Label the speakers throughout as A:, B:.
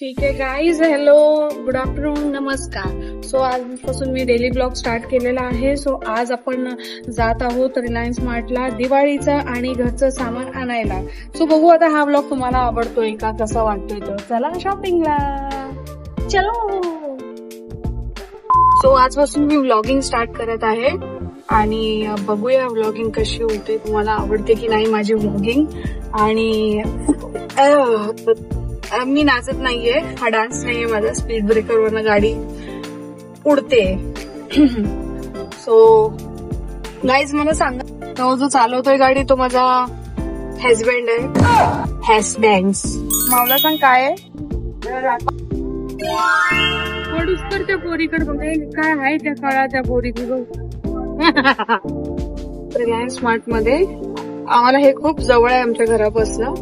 A: ठीक आहे guys, hello, good afternoon, नमस्कार. सो आजपासून मी डेली ब्लॉग स्टार्ट केलेला आहे. सो आज आपण जात आहोत रिलायन्स मार्टला दिवाळीचं आणि घरचं सामान आणायला. सो बघू आता हा ब्लॉग तुम्हाला आवडतोय का, कसा वाटतोय तर चला शॉपिंगला चलो. सो आजपासून मी व्लॉगिंग स्टार्ट करत आहे आणि बघूया व्लॉगिंग कशी होते, तुम्हाला आवडते की नाही माझी व्लॉगिंग. आणि मी नाचत नाहीये, हा डान्स नाहीये माझा, स्पीड ब्रेकर वरनं गाडी उडते. सो गाईज मला सांगा, तो जो चालवतोय गाडी तो माझा हजबंड आहे. हॅशबँड्स मावला सांग काय आहे. पडूस त्या पोरीकडे बघाय काय आहे त्या काळाच्या पोरीकडे. रिलायन्स स्मार्ट मध्ये आम्हाला हे खूप जवळ आहे आमच्या घरापासून,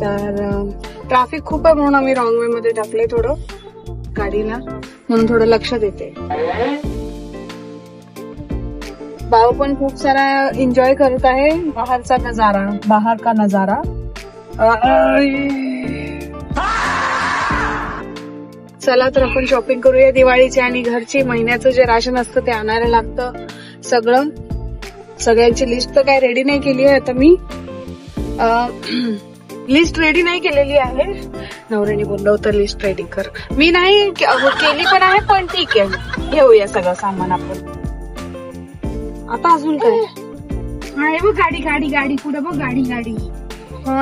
A: तर ट्रॅफिक खूप आहे म्हणून आम्ही रॉंग वे मध्ये टाकले थोडं गाडीला, म्हणून थोडं लक्ष देते. भाऊ पण खूप सारा एन्जॉय करत आहे बाहेरचा नजारा, बाहेर का नजारा. चला तर आपण शॉपिंग करूया दिवाळीची आणि घरची. महिन्याचं जे राशन असतं ते आणायला लागतं सगळं. सगळ्यांची लिस्ट तर काय रेडी नाही केली आहे आता मी, लिस्ट रेडी नाही केलेली आहे. नवऱ्याने बोललं होतं लिस्ट रेडी कर, मी नाही केली पण आहे, पण ठीक आहे घेऊया सगळं सामान आपण. आता अजून काय आहे बघ, गाडी गाडी गाडी पुढे बघ, गाडी गाडी.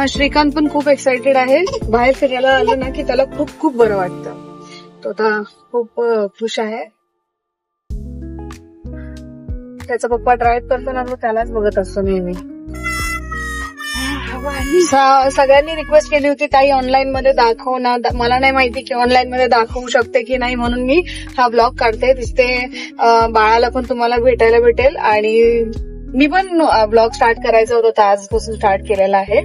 A: श्रीकांत पण खूप एक्साइटेड आहे. बाहेर फिरायला आलं ना की त्याला खूप खूप बरं वाटतं. तो आता खूप खुश आहे. त्याचा पप्पा ड्राईव्ह करताना तो त्यालाच बघत असतो नेहमी. सगळ्यांनी रिक्वेस्ट केली होती ताई ऑनलाईन मध्ये दाखव ना. मला नाही माहिती की ऑनलाईन मध्ये दाखवू शकते की नाही, म्हणून मी हा ब्लॉग काढते. दिसते बाळाला पण तुम्हाला भेटायला भेटेल. आणि मी पण ब्लॉग स्टार्ट करायचा होता, तर आजपासून स्टार्ट केलेला आहे.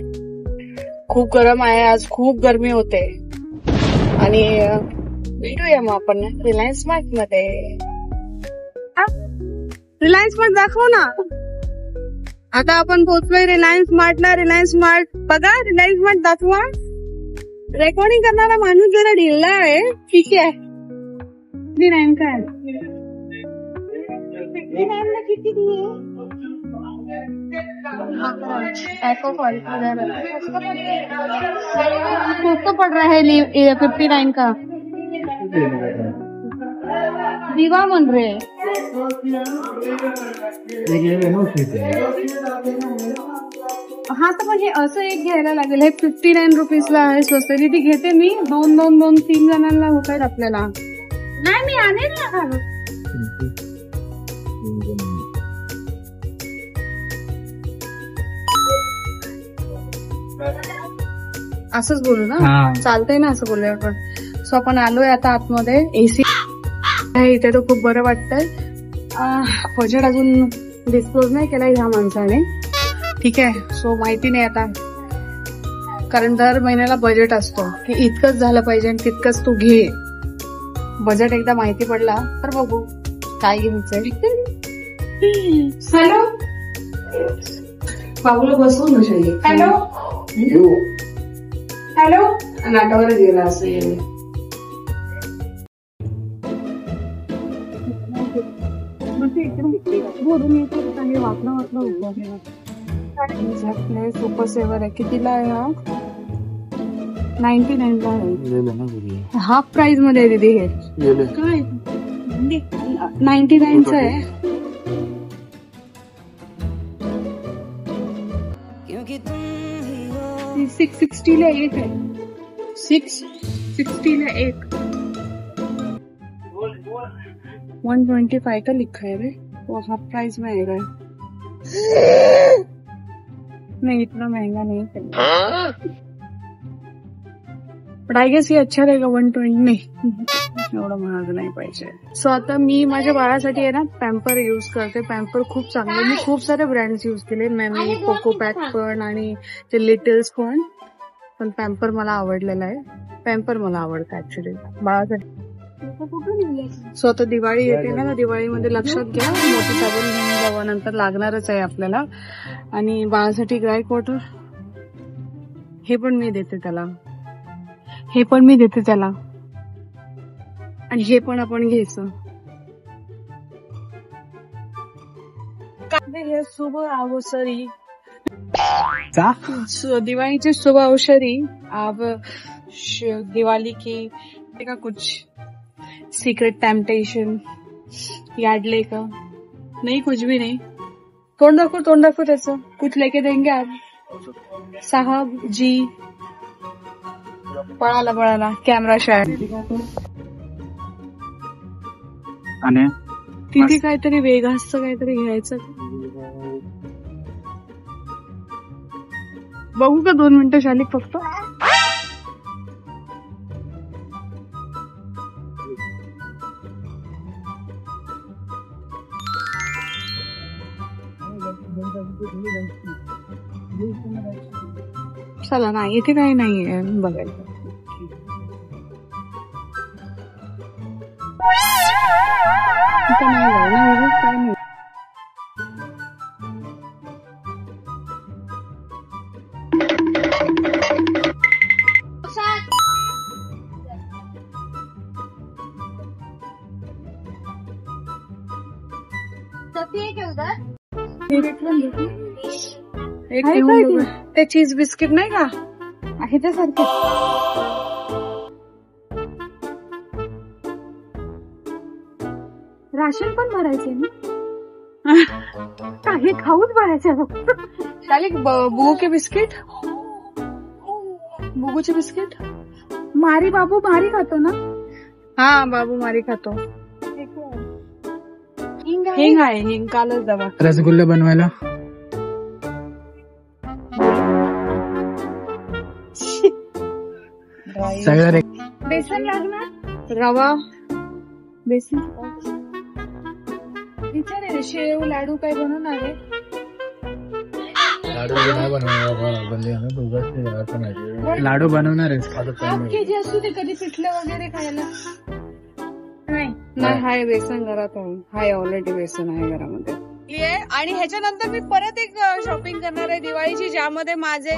A: खूप गरम आहे आज, खूप गरमी होते. आणि भेटूया मग आपण रिलायन्स स्मार्ट मध्ये. रिलायन्स स्मार्ट दाखव ना. आता आपण पोहोचलोय रिलायन्स स्मार्टला. रिलायन्स स्मार्ट बघा, रिलायन्स स्मार्ट दाखवा. रेकॉर्डिंग करणारा माणूस जरा ढिल्ला आहे. ठीक आहे. रिलायन्स काय किती सस्ता पड़ रहा है 59 का. दिवा बन रहे. हा तर मग हे असं एक घ्यायला लागेल. हे 59 रुपीजला आहे, स्वस्त. ती घेते मी. 2-3 जणांना होत आहेत आपल्याला. नाही मी आणेल ना. असंच बोलू ना, चालतंय ना असं बोलूया आपण. सो आपण आलोय आता आतमध्ये. एसी आहे इथे, तर खूप बरं वाटतंय. बजेट अजून डिस्क्लोज नाही केलाय ह्या माणसाने. ठीक आहे. सो माहिती नाही आता, कारण दर महिन्याला बजेट असतो की इतकंच झालं पाहिजे आणि तितकंच तू घे. बजेट एकदा माहिती पडला तर बघू काय घ्यायचंय. हॅलो बाबूला बसवून हॅलो हॅलो नाटावर गेला असं. सुपर सेवर आहे. कितीला आहे हा? 99 ला आहे. हाफ प्राइस मध्ये आहे दीदी. हे काय 99च आहे. 660 ला एक आहे. 660 ला एक. 125 का लिखा है रे. वो हाफ प्राइस में आएगा. नहीं इतना महंगा नहीं है, बट आय गेस ये अच्छा रहेगा. 120 नाही, एवढं महाग नाही पाहिजे. सो आता मी माझ्या बाळासाठी आहे ना पॅम्पर यूज करते. पॅम्पर खूप चांगले. मी खूप सारे ब्रँड्स यूज केले. मी कोको पॅक पण आणि ते लिटल्स पण पॅम्पर मला आवडलेला आहे. पॅम्पर मला आवडतं ऍक्च्युली बाळासाठी. सो आता दिवाळी येते ना, दिवाळीमध्ये लक्षात घ्या मोठी साबण घेऊन जावं, नंतर लागणारच आहे आपल्याला. आणि बाळासाठी ड्राय वॉटर हे पण मी देते त्याला. हे पण मी देते त्याला, आणि हे पण आपण घ्यायचं. हे शुभ अवसरी, दिवाळीचे शुभ अवसरी, अब दिवाली की का कुछ सीक्रेट टेम्पटेशन याडले का नहीं, कुछ भी नहीं. तोंड दाखव त्याचं. कुछ लेके देंगे आप साहब जी. पळाला कॅमेरा शायद.
B: आणि
A: तिथे काहीतरी वेगाचं काहीतरी घ्यायचं. बघू का 2 मिनिटं शालिक फक्त. चला ना, इथे काही नाहीये बघायचं. इथं नाही जाऊ, काही नाही. ते चीज बिस्किट नाही का आहे त्यासारखे. राशन पण भरायचे ना, काही खाऊच भरायचं. शालिक बुगू बिस्किट, बुगूचे बिस्किट. मारी बाबू मारी खातो ना. हा बाबू मारी खातो. हिंग आहे, हिंग कालच दवा.
B: रसगुल्ले बनवायला सगळं
A: बेसन लागणार, रवा, बेसन. विचार शेव लाडू काय बनवणार आहे.
B: लाडू बनवणार आहे.
A: 1 kg असू ते कधी पिठलं वगैरे खायला नाही. हाय बेसन घरात आहे, हाय ऑलरेडी बेसन आहे घरामध्ये. आणि ह्याच्यानंतर मी परत एक शॉपिंग करणार आहे दिवाळीची, ज्यामध्ये माझे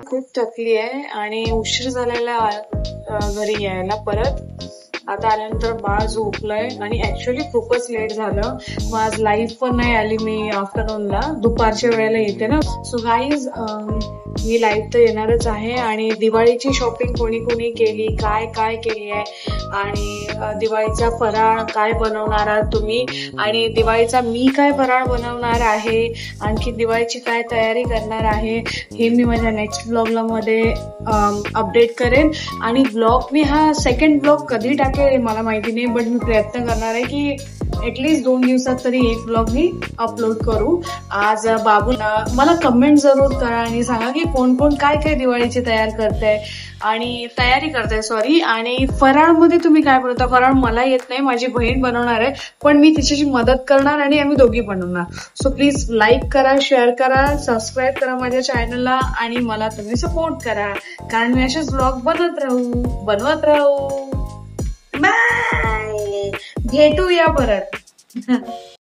A: खूप थकली आहे आणि उशीर झालेला घरी यायला. परत आता आल्यानंतर बाळ झोपलंय आणि ऍक्च्युअली खूपच लेट झालं. मग आज लाईव्ह पण नाही आली मी आफ्टरनूनला, दुपारच्या वेळेला येते ना. सो गाईज मी लाईव्ह तर येणारच आहे. आणि दिवाळीची शॉपिंग कोणी कोणी केली, काय काय केली आहे, आणि दिवाळीचा फराळ काय बनवणार आहात तुम्ही, आणि दिवाळीचा मी काय फराळ बनवणार आहे, आणखी दिवाळीची काय तयारी करणार आहे, हे मी माझ्या नेक्स्ट ब्लॉगला मध्ये अपडेट करेन. आणि ब्लॉग मी हा सेकंड ब्लॉग कधी टाकेल मला माहिती नाही, बट मी प्रयत्न करणार आहे की ऍटलीस्ट 2 दिवसात तरी एक ब्लॉग मी अपलोड करू. आज बाबूला मला कमेंट जरूर करा आणि सांगा की कोण कोण काय काय दिवाळीची तयारी करताय आणि फराळमध्ये तुम्ही काय बनवता. फराळ मला येत नाही, माझी बहीण बनवणार आहे, पण मी तिच्याशी मदत करणार आणि आम्ही दोघी बनवणार. सो प्लीज लाईक करा, शेअर करा, सबस्क्राईब करा माझ्या चॅनलला, आणि मला तुम्ही सपोर्ट करा, कारण मी असेच ब्लॉग बनवत राहू. बाय, भेटूया परत.